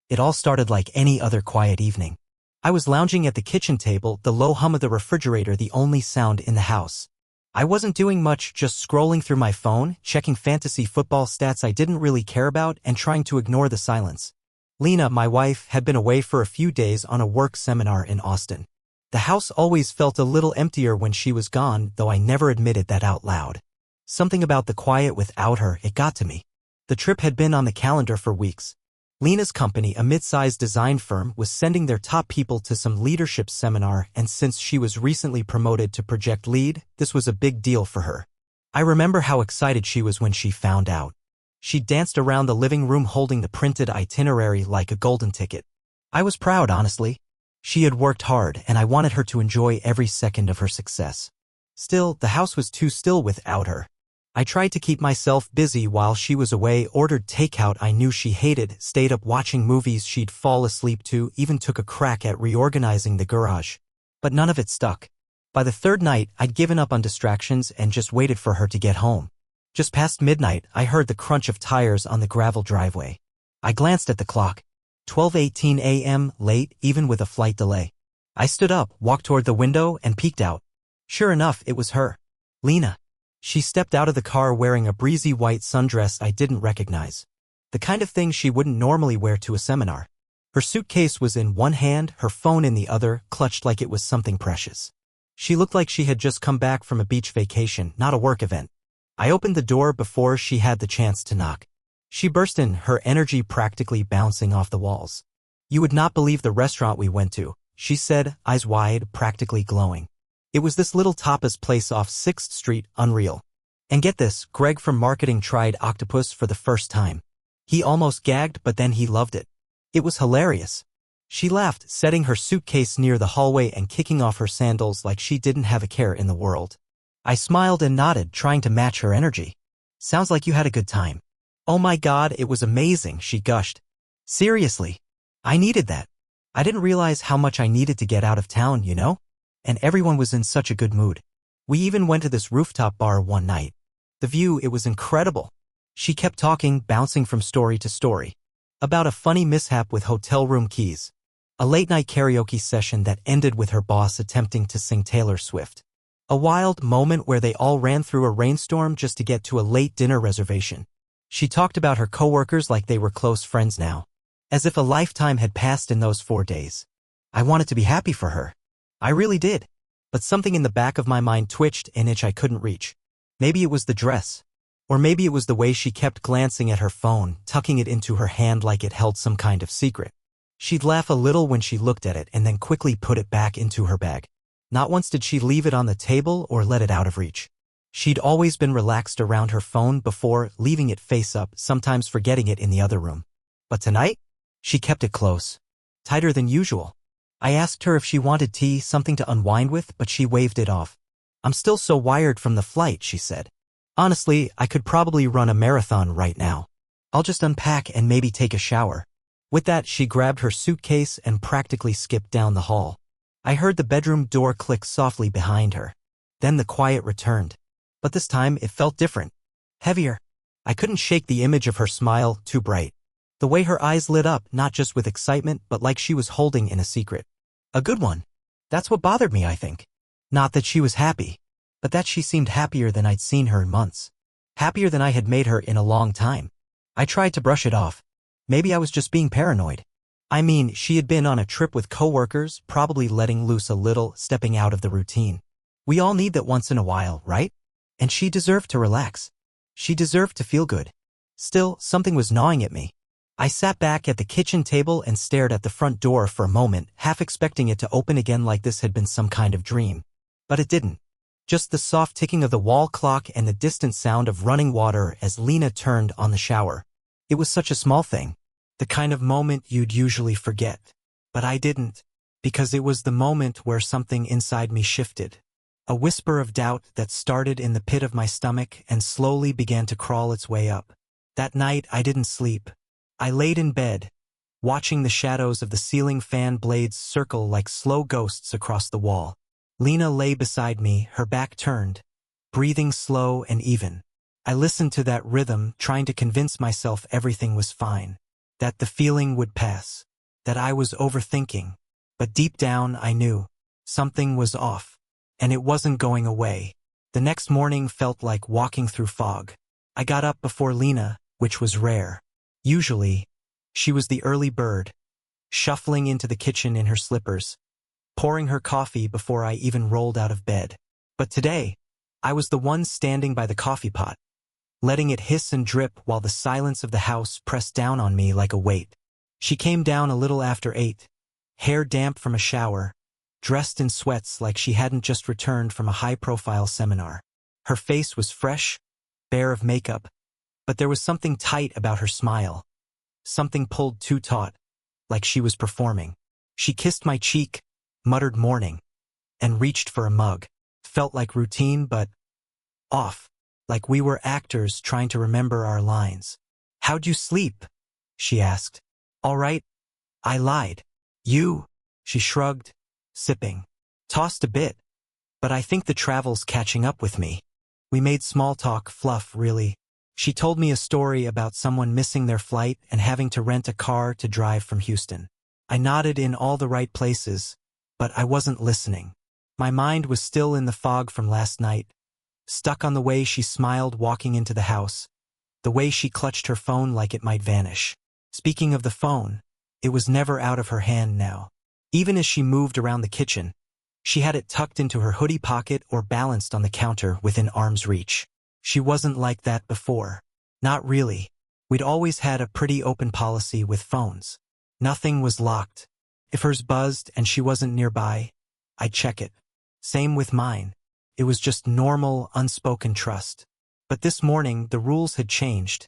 It all started like any other quiet evening. I was lounging at the kitchen table, the low hum of the refrigerator the only sound in the house. I wasn't doing much, just scrolling through my phone, checking fantasy football stats I didn't really care about and trying to ignore the silence. Lena, my wife, had been away for a few days on a work seminar in Austin. The house always felt a little emptier when she was gone, though I never admitted that out loud. Something about the quiet without her, it got to me. The trip had been on the calendar for weeks. Lena's company, a mid-sized design firm, was sending their top people to some leadership seminar, and since she was recently promoted to project lead, this was a big deal for her. I remember how excited she was when she found out. She danced around the living room holding the printed itinerary like a golden ticket. I was proud, honestly. She had worked hard, and I wanted her to enjoy every second of her success. Still, the house was too still without her. I tried to keep myself busy while she was away, ordered takeout I knew she hated, stayed up watching movies she'd fall asleep to, even took a crack at reorganizing the garage. But none of it stuck. By the third night, I'd given up on distractions and just waited for her to get home. Just past midnight, I heard the crunch of tires on the gravel driveway. I glanced at the clock. 12:18 a.m., late, even with a flight delay. I stood up, walked toward the window, and peeked out. Sure enough, it was her. Lena. She stepped out of the car wearing a breezy white sundress I didn't recognize. The kind of thing she wouldn't normally wear to a seminar. Her suitcase was in one hand, her phone in the other, clutched like it was something precious. She looked like she had just come back from a beach vacation, not a work event. I opened the door before she had the chance to knock. She burst in, her energy practically bouncing off the walls. "You would not believe the restaurant we went to," she said, eyes wide, practically glowing. It was this little tapas place off 6th Street, unreal. And get this, Greg from marketing tried octopus for the first time. He almost gagged, but then he loved it. It was hilarious. She laughed, setting her suitcase near the hallway and kicking off her sandals like she didn't have a care in the world. I smiled and nodded, trying to match her energy. "Sounds like you had a good time." "Oh my God, it was amazing," she gushed. "Seriously. I needed that. I didn't realize how much I needed to get out of town, you know? And everyone was in such a good mood. We even went to this rooftop bar one night. The view, it was incredible." She kept talking, bouncing from story to story. About a funny mishap with hotel room keys. A late-night karaoke session that ended with her boss attempting to sing Taylor Swift. A wild moment where they all ran through a rainstorm just to get to a late dinner reservation. She talked about her coworkers like they were close friends now. As if a lifetime had passed in those 4 days. I wanted to be happy for her. I really did. But something in the back of my mind twitched, an itch I couldn't reach. Maybe it was the dress. Or maybe it was the way she kept glancing at her phone, tucking it into her hand like it held some kind of secret. She'd laugh a little when she looked at it and then quickly put it back into her bag. Not once did she leave it on the table or let it out of reach. She'd always been relaxed around her phone before, leaving it face up, sometimes forgetting it in the other room. But tonight, she kept it close. Tighter than usual. I asked her if she wanted tea, something to unwind with, but she waved it off. "I'm still so wired from the flight," she said. "Honestly, I could probably run a marathon right now. I'll just unpack and maybe take a shower." With that, she grabbed her suitcase and practically skipped down the hall. I heard the bedroom door click softly behind her. Then the quiet returned. But this time, it felt different. Heavier. I couldn't shake the image of her smile, too bright. The way her eyes lit up, not just with excitement, but like she was holding in a secret. A good one. That's what bothered me, I think. Not that she was happy, but that she seemed happier than I'd seen her in months. Happier than I had made her in a long time. I tried to brush it off. Maybe I was just being paranoid. I mean, she had been on a trip with coworkers, probably letting loose a little, stepping out of the routine. We all need that once in a while, right? And she deserved to relax. She deserved to feel good. Still, something was gnawing at me. I sat back at the kitchen table and stared at the front door for a moment, half expecting it to open again like this had been some kind of dream. But it didn't. Just the soft ticking of the wall clock and the distant sound of running water as Lena turned on the shower. It was such a small thing. The kind of moment you'd usually forget. But I didn't. Because it was the moment where something inside me shifted. A whisper of doubt that started in the pit of my stomach and slowly began to crawl its way up. That night I didn't sleep. I laid in bed, watching the shadows of the ceiling fan blades circle like slow ghosts across the wall. Lena lay beside me, her back turned, breathing slow and even. I listened to that rhythm, trying to convince myself everything was fine. that the feeling would pass, that I was overthinking. But deep down I knew something was off, and it wasn't going away. The next morning felt like walking through fog. I got up before Lena, which was rare. Usually, she was the early bird, shuffling into the kitchen in her slippers, pouring her coffee before I even rolled out of bed. But today, I was the one standing by the coffee pot, letting it hiss and drip while the silence of the house pressed down on me like a weight. She came down a little after 8, hair damp from a shower, dressed in sweats like she hadn't just returned from a high-profile seminar. Her face was fresh, bare of makeup, but there was something tight about her smile, something pulled too taut, like she was performing. She kissed my cheek, muttered morning, and reached for a mug. Felt like routine, but off, like we were actors trying to remember our lines. "How'd you sleep?" she asked. "All right," I lied. "You?" She shrugged, sipping. "Tossed a bit, but I think the travel's catching up with me." We made small talk, fluff, really. She told me a story about someone missing their flight and having to rent a car to drive from Houston. I nodded in all the right places, but I wasn't listening. My mind was still in the fog from last night, stuck on the way she smiled walking into the house, the way she clutched her phone like it might vanish. Speaking of the phone, it was never out of her hand now. Even as she moved around the kitchen, she had it tucked into her hoodie pocket or balanced on the counter within arm's reach. She wasn't like that before. Not really. We'd always had a pretty open policy with phones. Nothing was locked. If hers buzzed and she wasn't nearby, I'd check it. Same with mine. It was just normal, unspoken trust. But this morning, the rules had changed,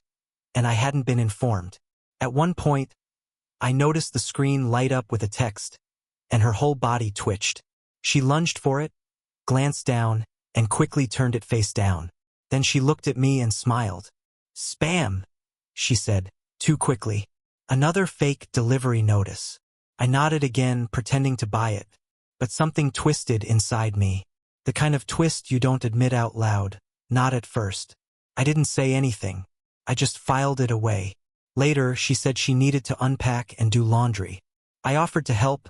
and I hadn't been informed. At one point, I noticed the screen light up with a text, and her whole body twitched. She lunged for it, glanced down, and quickly turned it face down. Then she looked at me and smiled. "Spam," she said, too quickly. "Another fake delivery notice." I nodded again, pretending to buy it, but something twisted inside me. The kind of twist you don't admit out loud, not at first. I didn't say anything. I just filed it away. Later, she said she needed to unpack and do laundry. I offered to help,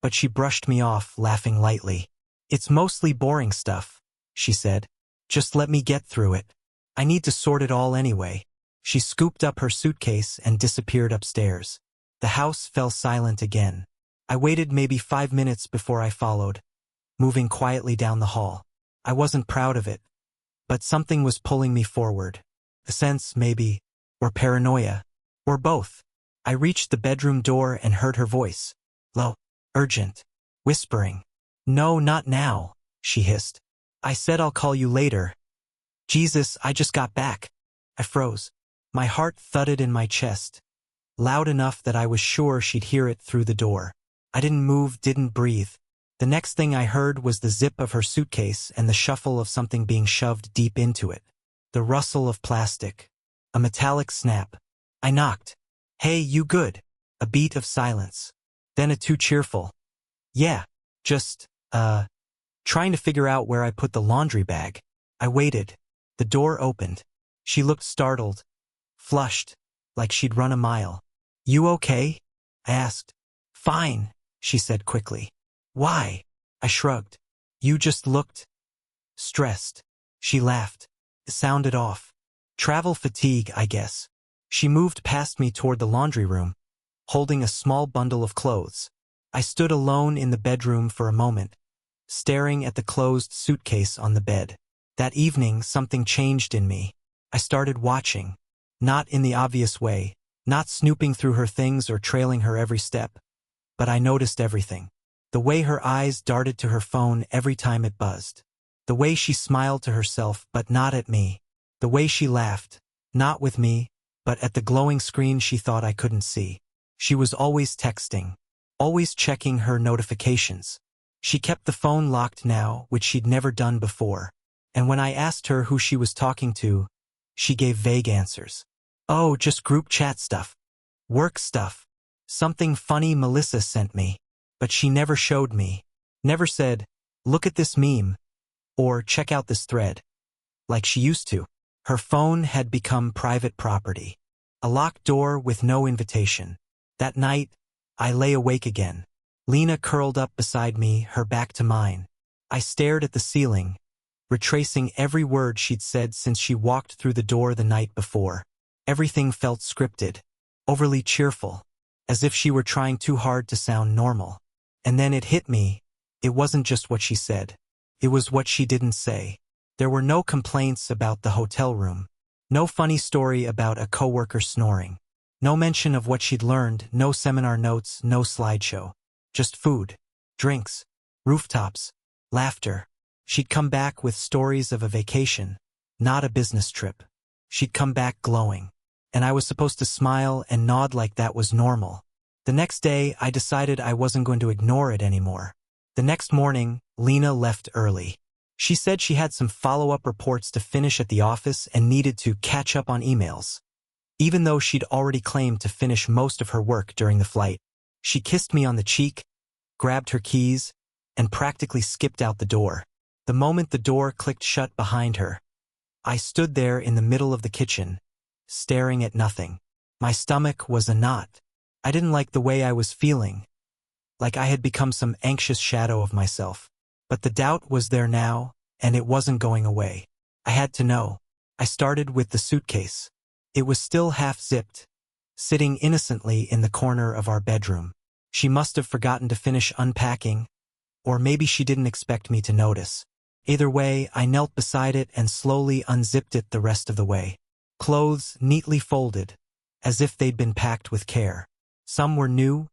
but she brushed me off, laughing lightly. "It's mostly boring stuff," she said. "Just let me get through it. I need to sort it all anyway." She scooped up her suitcase and disappeared upstairs. The house fell silent again. I waited maybe 5 minutes before I followed, moving quietly down the hall. I wasn't proud of it, but something was pulling me forward. A sense, maybe, or paranoia, or both. I reached the bedroom door and heard her voice. Low, urgent, whispering. "No, not now," she hissed. I said I'll call you later. Jesus, I just got back. I froze. My heart thudded in my chest, loud enough that I was sure she'd hear it through the door. I didn't move, didn't breathe. The next thing I heard was the zip of her suitcase and the shuffle of something being shoved deep into it. The rustle of plastic. A metallic snap. I knocked. "Hey, you good?" A beat of silence. Then a too cheerful. "Yeah, just, trying to figure out where I put the laundry bag." I waited. The door opened. She looked startled, flushed, like she'd run a mile. "You okay?" I asked. "Fine," she said quickly. "Why?" I shrugged. "You just looked stressed." She laughed. It sounded off. Travel fatigue, I guess. She moved past me toward the laundry room, holding a small bundle of clothes. I stood alone in the bedroom for a moment, staring at the closed suitcase on the bed. That evening, something changed in me. I started watching. Not in the obvious way, not snooping through her things or trailing her every step. But I noticed everything. The way her eyes darted to her phone every time it buzzed. The way she smiled to herself, but not at me. The way she laughed, not with me, but at the glowing screen she thought I couldn't see. She was always texting, always checking her notifications. She kept the phone locked now, which she'd never done before. And when I asked her who she was talking to, she gave vague answers. "Oh, just group chat stuff. Work stuff. Something funny Melissa sent me." But she never showed me. Never said, "Look at this meme," or "Check out this thread," like she used to. Her phone had become private property. A locked door with no invitation. That night, I lay awake again. Lena curled up beside me, her back to mine. I stared at the ceiling, retracing every word she'd said since she walked through the door the night before. Everything felt scripted, overly cheerful, as if she were trying too hard to sound normal. And then it hit me, it wasn't just what she said. It was what she didn't say. There were no complaints about the hotel room. No funny story about a coworker snoring. No mention of what she'd learned, no seminar notes, no slideshow. Just food, drinks, rooftops, laughter. She'd come back with stories of a vacation, not a business trip. She'd come back glowing. And I was supposed to smile and nod like that was normal. The next day, I decided I wasn't going to ignore it anymore. The next morning, Lena left early. She said she had some follow-up reports to finish at the office and needed to catch up on emails. Even though she'd already claimed to finish most of her work during the flight, she kissed me on the cheek, grabbed her keys, and practically skipped out the door. The moment the door clicked shut behind her, I stood there in the middle of the kitchen, staring at nothing. My stomach was a knot. I didn't like the way I was feeling, like I had become some anxious shadow of myself. But the doubt was there now, and it wasn't going away. I had to know. I started with the suitcase. It was still half-zipped, sitting innocently in the corner of our bedroom. She must have forgotten to finish unpacking, or maybe she didn't expect me to notice. Either way, I knelt beside it and slowly unzipped it the rest of the way. Clothes neatly folded, as if they'd been packed with care. Some were new,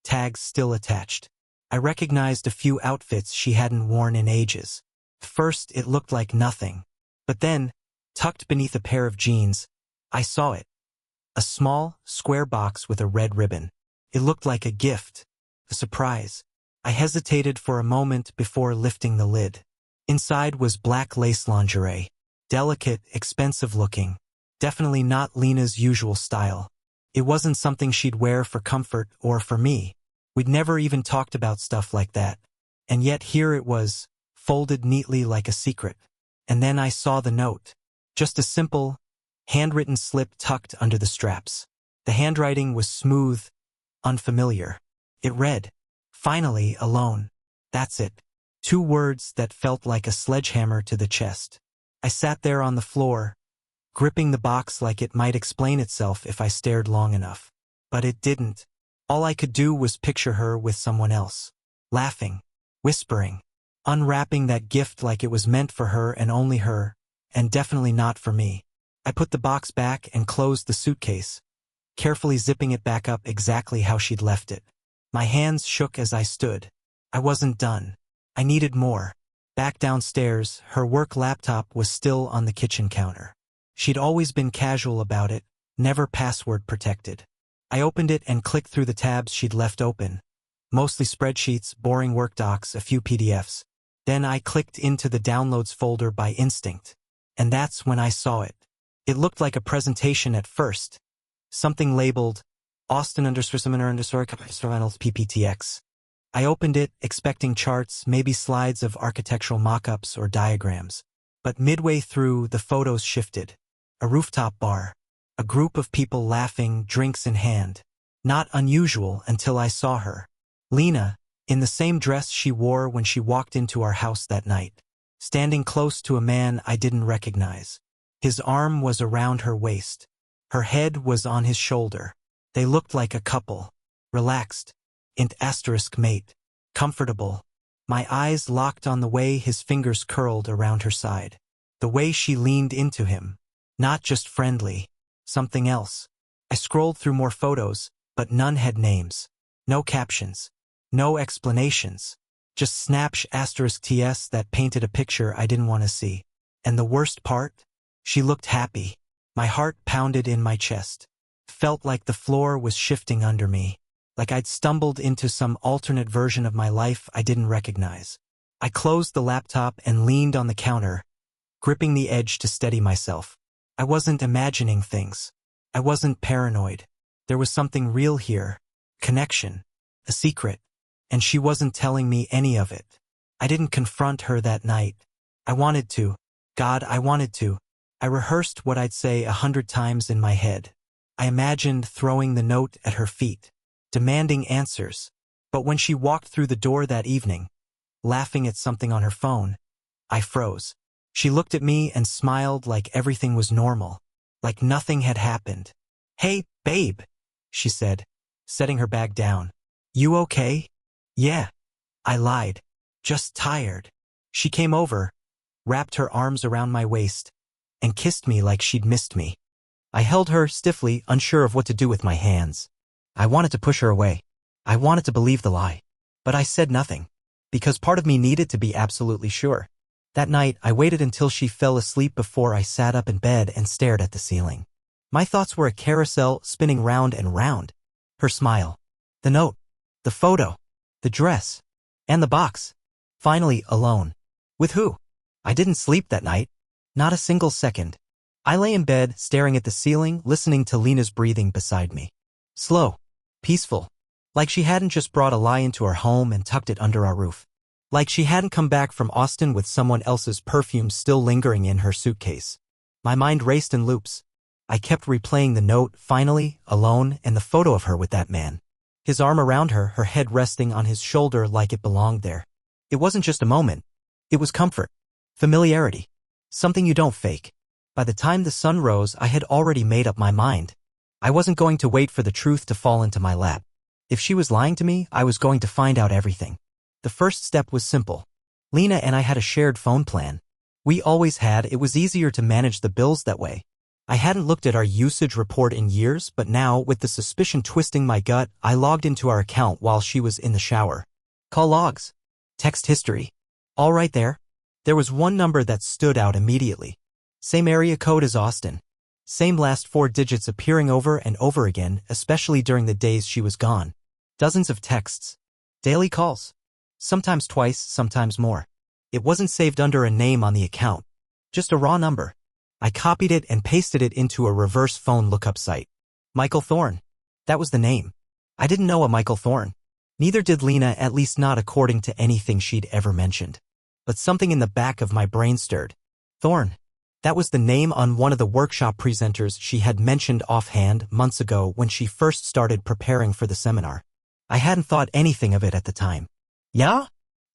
tags still attached. I recognized a few outfits she hadn't worn in ages. First, it looked like nothing. But then, tucked beneath a pair of jeans, I saw it. A small, square box with a red ribbon. It looked like a gift, a surprise. I hesitated for a moment before lifting the lid. Inside was black lace lingerie. Delicate, expensive-looking. Definitely not Lena's usual style. It wasn't something she'd wear for comfort or for me. We'd never even talked about stuff like that. And yet here it was, folded neatly like a secret. And then I saw the note. Just a simple, handwritten slip tucked under the straps. The handwriting was smooth, unfamiliar. It read, "Finally alone." That's it. 2 words that felt like a sledgehammer to the chest. I sat there on the floor, gripping the box like it might explain itself if I stared long enough. But it didn't. All I could do was picture her with someone else, laughing, whispering, unwrapping that gift like it was meant for her and only her, and definitely not for me. I put the box back and closed the suitcase, carefully zipping it back up exactly how she'd left it. My hands shook as I stood. I wasn't done. I needed more. Back downstairs, her work laptop was still on the kitchen counter. She'd always been casual about it, never password protected. I opened it and clicked through the tabs she'd left open. Mostly spreadsheets, boring work docs, a few PDFs. Then I clicked into the downloads folder by instinct. And that's when I saw it. It looked like a presentation at first. Something labeled, Austin_Seminar_PPTX. I opened it, expecting charts, maybe slides of architectural mock-ups or diagrams. But midway through, the photos shifted. A rooftop bar. A group of people laughing, drinks in hand. Not unusual until I saw her. Lena, in the same dress she wore when she walked into our house that night. Standing close to a man I didn't recognize. His arm was around her waist. Her head was on his shoulder. They looked like a couple. Relaxed. Mate. Comfortable. My eyes locked on the way his fingers curled around her side. The way she leaned into him. Not just friendly. Something else. I scrolled through more photos, but none had names. No captions. No explanations. Just **TS that painted a picture I didn't want to see. And the worst part? She looked happy. My heart pounded in my chest. Felt like the floor was shifting under me. Like I'd stumbled into some alternate version of my life I didn't recognize. I closed the laptop and leaned on the counter, gripping the edge to steady myself. I wasn't imagining things. I wasn't paranoid. There was something real here. Connection. A secret. And she wasn't telling me any of it. I didn't confront her that night. I wanted to. God, I wanted to. I rehearsed what I'd say 100 times in my head. I imagined throwing the note at her feet, demanding answers. But when she walked through the door that evening, laughing at something on her phone, I froze. She looked at me and smiled like everything was normal, like nothing had happened. "Hey, babe," she said, setting her bag down. "You okay?" "Yeah," I lied. "Just tired." She came over, wrapped her arms around my waist, and kissed me like she'd missed me. I held her stiffly, unsure of what to do with my hands. I wanted to push her away. I wanted to believe the lie. But I said nothing, because part of me needed to be absolutely sure. That night, I waited until she fell asleep before I sat up in bed and stared at the ceiling. My thoughts were a carousel spinning round and round. Her smile, the note, the photo, the dress, and the box. Finally, alone. With who? I didn't sleep that night. Not a single second. I lay in bed, staring at the ceiling, listening to Lena's breathing beside me. Slow, peaceful, like she hadn't just brought a lie into our home and tucked it under our roof. Like she hadn't come back from Austin with someone else's perfume still lingering in her suitcase. My mind raced in loops. I kept replaying the note, finally, alone, and the photo of her with that man. His arm around her, her head resting on his shoulder like it belonged there. It wasn't just a moment. It was comfort. Familiarity. Something you don't fake. By the time the sun rose, I had already made up my mind. I wasn't going to wait for the truth to fall into my lap. If she was lying to me, I was going to find out everything. The first step was simple. Lena and I had a shared phone plan. We always had. It was easier to manage the bills that way. I hadn't looked at our usage report in years, but now, with the suspicion twisting my gut, I logged into our account while she was in the shower. Call logs. Text history. All right there. There was one number that stood out immediately. Same area code as Austin. Same last 4 digits appearing over and over again, especially during the days she was gone. Dozens of texts. Daily calls. Sometimes twice, sometimes more. It wasn't saved under a name on the account. Just a raw number. I copied it and pasted it into a reverse phone lookup site. Michael Thorne. That was the name. I didn't know a Michael Thorne. Neither did Lena, at least not according to anything she'd ever mentioned. But something in the back of my brain stirred. Thorne. That was the name on one of the workshop presenters she had mentioned offhand months ago when she first started preparing for the seminar. I hadn't thought anything of it at the time. Yeah?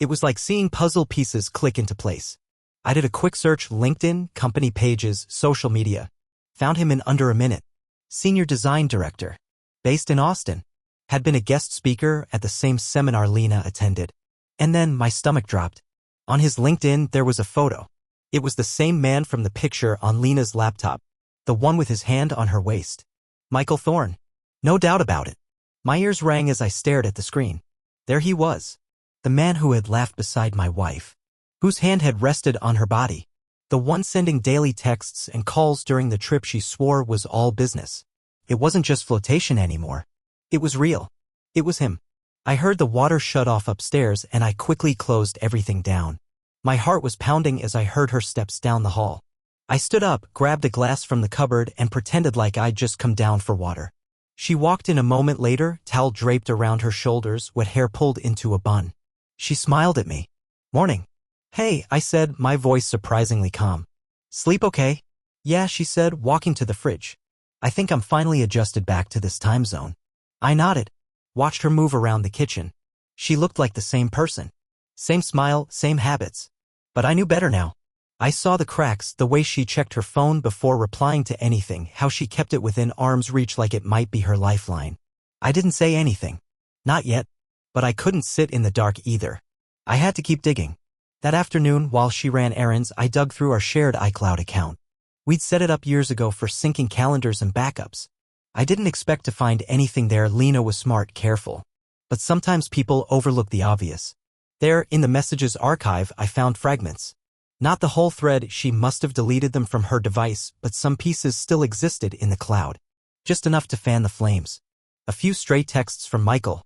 It was like seeing puzzle pieces click into place. I did a quick search: LinkedIn, company pages, social media. Found him in under a minute. Senior design director. Based in Austin. Had been a guest speaker at the same seminar Lena attended. And then my stomach dropped. On his LinkedIn, there was a photo. It was the same man from the picture on Lena's laptop. The one with his hand on her waist. Michael Thorne. No doubt about it. My ears rang as I stared at the screen. There he was. The man who had laughed beside my wife. Whose hand had rested on her body. The one sending daily texts and calls during the trip she swore was all business. It wasn't just flotation anymore. It was real. It was him. I heard the water shut off upstairs and I quickly closed everything down. My heart was pounding as I heard her steps down the hall. I stood up, grabbed a glass from the cupboard, and pretended like I'd just come down for water. She walked in a moment later, towel draped around her shoulders, wet hair pulled into a bun. She smiled at me. Morning. Hey, I said, my voice surprisingly calm. Sleep okay? Yeah, she said, walking to the fridge. I think I'm finally adjusted back to this time zone. I nodded. Watched her move around the kitchen. She looked like the same person. Same smile, same habits. But I knew better now. I saw the cracks, the way she checked her phone before replying to anything, how she kept it within arm's reach like it might be her lifeline. I didn't say anything. Not yet. But I couldn't sit in the dark either. I had to keep digging. That afternoon, while she ran errands, I dug through our shared iCloud account. We'd set it up years ago for syncing calendars and backups. I didn't expect to find anything there. Lena was smart, careful. But sometimes people overlook the obvious. There, in the messages archive, I found fragments. Not the whole thread, she must have deleted them from her device, but some pieces still existed in the cloud. Just enough to fan the flames. A few stray texts from Michael.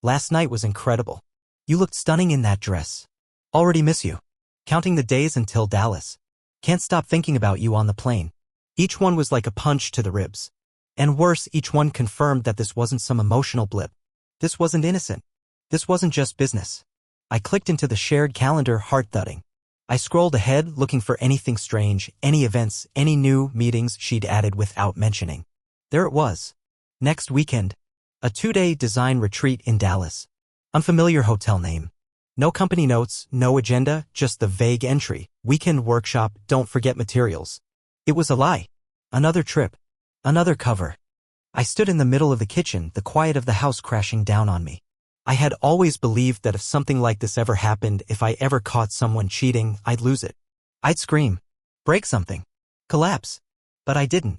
Last night was incredible. You looked stunning in that dress. Already miss you. Counting the days until Dallas. Can't stop thinking about you on the plane. Each one was like a punch to the ribs. And worse, each one confirmed that this wasn't some emotional blip. This wasn't innocent. This wasn't just business. I clicked into the shared calendar, heart thudding. I scrolled ahead, looking for anything strange, any events, any new meetings she'd added without mentioning. There it was. Next weekend. A 2-day design retreat in Dallas. Unfamiliar hotel name. No company notes, no agenda, just the vague entry. Weekend workshop, don't forget materials. It was a lie. Another trip. Another cover. I stood in the middle of the kitchen, the quiet of the house crashing down on me. I had always believed that if something like this ever happened, if I ever caught someone cheating, I'd lose it. I'd scream. Break something. Collapse. But I didn't.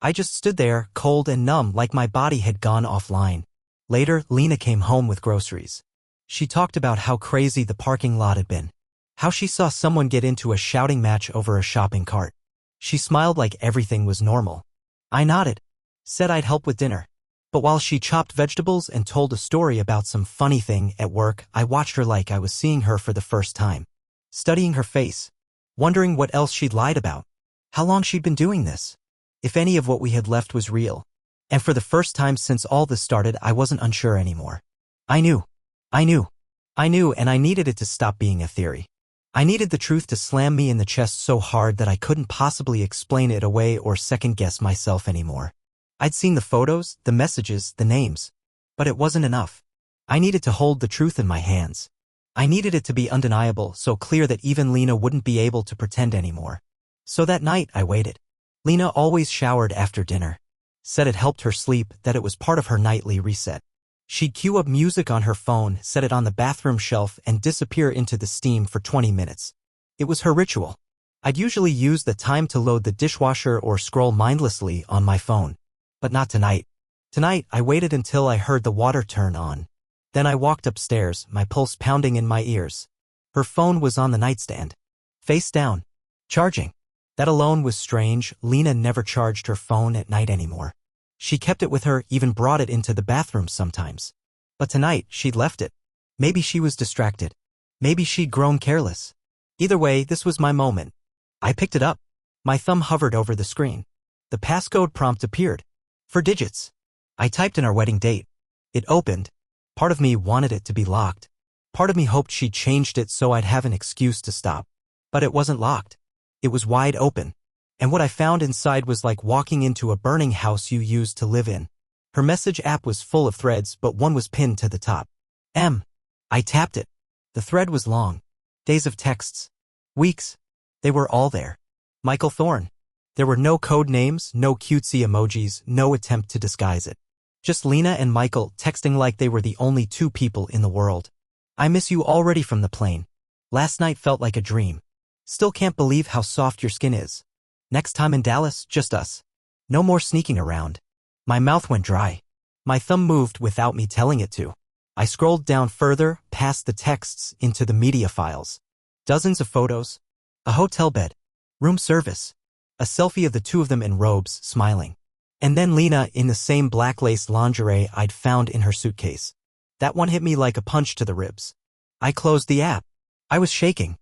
I just stood there, cold and numb, like my body had gone offline. Later, Lena came home with groceries. She talked about how crazy the parking lot had been. How she saw someone get into a shouting match over a shopping cart. She smiled like everything was normal. I nodded. Said I'd help with dinner. But while she chopped vegetables and told a story about some funny thing at work, I watched her like I was seeing her for the first time. Studying her face. Wondering what else she'd lied about. How long she'd been doing this. If any of what we had left was real. And for the first time since all this started, I wasn't unsure anymore. I knew, and I needed it to stop being a theory. I needed the truth to slam me in the chest so hard that I couldn't possibly explain it away or second-guess myself anymore. I'd seen the photos, the messages, the names. But it wasn't enough. I needed to hold the truth in my hands. I needed it to be undeniable, so clear that even Lena wouldn't be able to pretend anymore. So that night, I waited. Lena always showered after dinner. Said it helped her sleep, that it was part of her nightly reset. She'd cue up music on her phone, set it on the bathroom shelf, and disappear into the steam for 20 minutes. It was her ritual. I'd usually use the time to load the dishwasher or scroll mindlessly on my phone. But not tonight. Tonight, I waited until I heard the water turn on. Then I walked upstairs, my pulse pounding in my ears. Her phone was on the nightstand. Face down. Charging. That alone was strange. Lena never charged her phone at night anymore. She kept it with her, even brought it into the bathroom sometimes. But tonight, she'd left it. Maybe she was distracted. Maybe she'd grown careless. Either way, this was my moment. I picked it up. My thumb hovered over the screen. The passcode prompt appeared. 4 digits. I typed in our wedding date. It opened. Part of me wanted it to be locked. Part of me hoped she'd changed it so I'd have an excuse to stop. But it wasn't locked. It was wide open. And what I found inside was like walking into a burning house you used to live in. Her message app was full of threads, but one was pinned to the top. I tapped it. The thread was long. Days of texts. Weeks. They were all there. Michael Thorne. There were no code names, no cutesy emojis, no attempt to disguise it. Just Lena and Michael texting like they were the only 2 people in the world. I miss you already from the plane. Last night felt like a dream. Still can't believe how soft your skin is. Next time in Dallas, just us. No more sneaking around. My mouth went dry. My thumb moved without me telling it to. I scrolled down further, past the texts, into the media files. Dozens of photos. A hotel bed. Room service. A selfie of the 2 of them in robes, smiling. And then Lena in the same black lace lingerie I'd found in her suitcase. That one hit me like a punch to the ribs. I closed the app. I was shaking.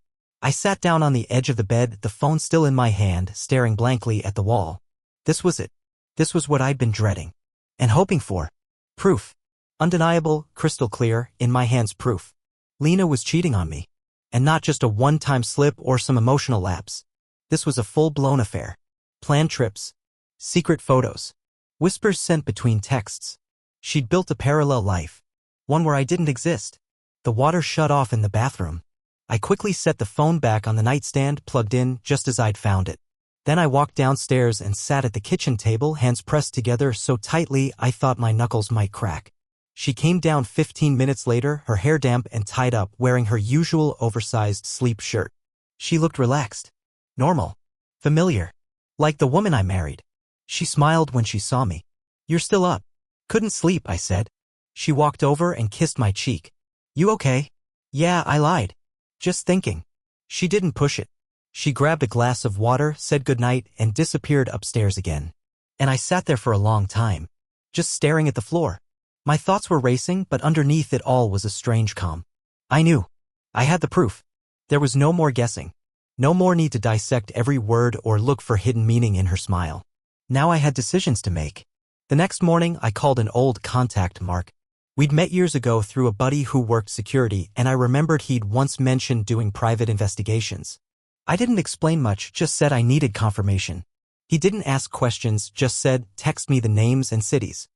I sat down on the edge of the bed, the phone still in my hand, staring blankly at the wall. This was it. This was what I'd been dreading. And hoping for. Proof. Undeniable, crystal clear, in my hands proof. Lena was cheating on me. And not just a one-time slip or some emotional lapse. This was a full-blown affair. Planned trips. Secret photos. Whispers sent between texts. She'd built a parallel life. One where I didn't exist. The water shut off in the bathroom. I quickly set the phone back on the nightstand, plugged in, just as I'd found it. Then I walked downstairs and sat at the kitchen table, hands pressed together so tightly I thought my knuckles might crack. She came down 15 minutes later, her hair damp and tied up, wearing her usual oversized sleep shirt. She looked relaxed. Normal. Familiar. Like the woman I married. She smiled when she saw me. You're still up. Couldn't sleep, I said. She walked over and kissed my cheek. You okay? Yeah, I lied. Just thinking. She didn't push it. She grabbed a glass of water, said goodnight, and disappeared upstairs again. And I sat there for a long time. Just staring at the floor. My thoughts were racing, but underneath it all was a strange calm. I knew. I had the proof. There was no more guessing. No more need to dissect every word or look for hidden meaning in her smile. Now I had decisions to make. The next morning, I called an old contact, Mark. We'd met years ago through a buddy who worked security, and I remembered he'd once mentioned doing private investigations. I didn't explain much, just said I needed confirmation. He didn't ask questions, just said, text me the names and cities.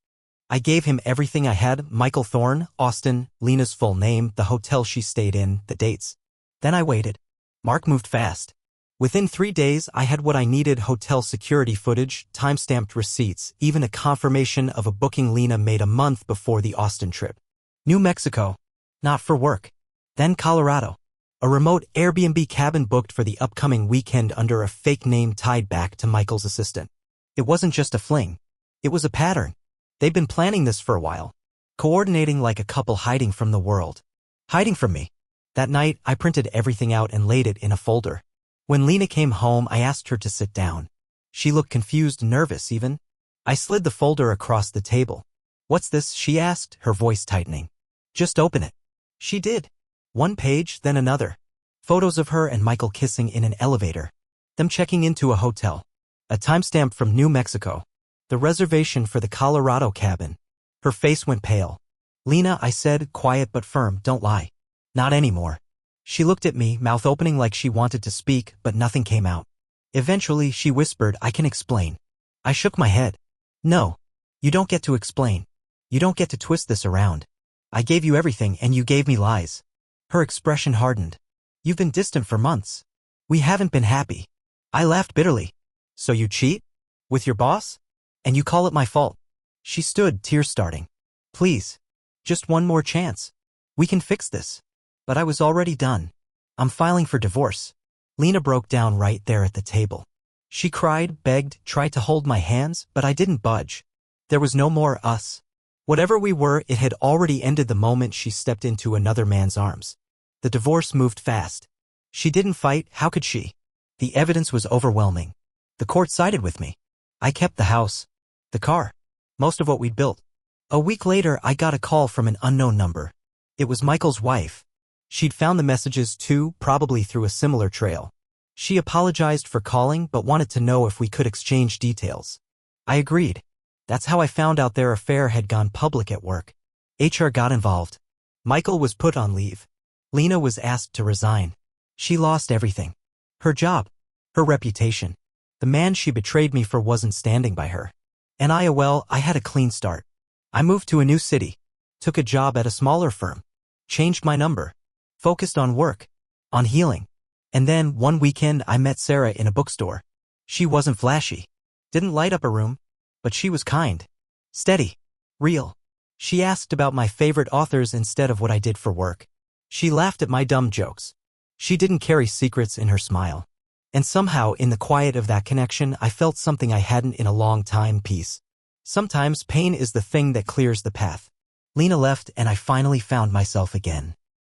I gave him everything I had: Michael Thorne, Austin, Lena's full name, the hotel she stayed in, the dates. Then I waited. Mark moved fast. Within 3 days, I had what I needed: hotel security footage, time-stamped receipts, even a confirmation of a booking Lena made a month before the Austin trip. New Mexico. Not for work. Then Colorado. A remote Airbnb cabin booked for the upcoming weekend under a fake name tied back to Michael's assistant. It wasn't just a fling. It was a pattern. They'd been planning this for a while. Coordinating like a couple hiding from the world. Hiding from me. That night, I printed everything out and laid it in a folder. When Lena came home, I asked her to sit down. She looked confused, nervous even. I slid the folder across the table. "What's this?" she asked, her voice tightening. "Just open it." She did. One page, then another. Photos of her and Michael kissing in an elevator. Them checking into a hotel. A timestamp from New Mexico. The reservation for the Colorado cabin. Her face went pale. "Lena," I said, quiet but firm, "don't lie." "Not anymore." She looked at me, mouth opening like she wanted to speak, but nothing came out. Eventually, she whispered, "I can explain." I shook my head. "No. You don't get to explain. You don't get to twist this around. I gave you everything and you gave me lies." Her expression hardened. "You've been distant for months. We haven't been happy." I laughed bitterly. "So you cheat? With your boss? And you call it my fault?" She stood, tears starting. "Please. Just one more chance. We can fix this." But I was already done. "I'm filing for divorce." Lena broke down right there at the table. She cried, begged, tried to hold my hands, but I didn't budge. There was no more us. Whatever we were, it had already ended the moment she stepped into another man's arms. The divorce moved fast. She didn't fight, how could she? The evidence was overwhelming. The court sided with me. I kept the house, the car, most of what we'd built. A week later, I got a call from an unknown number. It was Michael's wife. She'd found the messages too, probably through a similar trail. She apologized for calling but wanted to know if we could exchange details. I agreed. That's how I found out their affair had gone public at work. HR got involved. Michael was put on leave. Lena was asked to resign. She lost everything. Her job. Her reputation. The man she betrayed me for wasn't standing by her. And I had a clean start. I moved to a new city. Took a job at a smaller firm. Changed my number. Focused on work. On healing. And then, one weekend, I met Sarah in a bookstore. She wasn't flashy. Didn't light up a room. But she was kind. Steady. Real. She asked about my favorite authors instead of what I did for work. She laughed at my dumb jokes. She didn't carry secrets in her smile. And somehow, in the quiet of that connection, I felt something I hadn't in a long time: peace. Sometimes pain is the thing that clears the path. Lena left and I finally found myself again.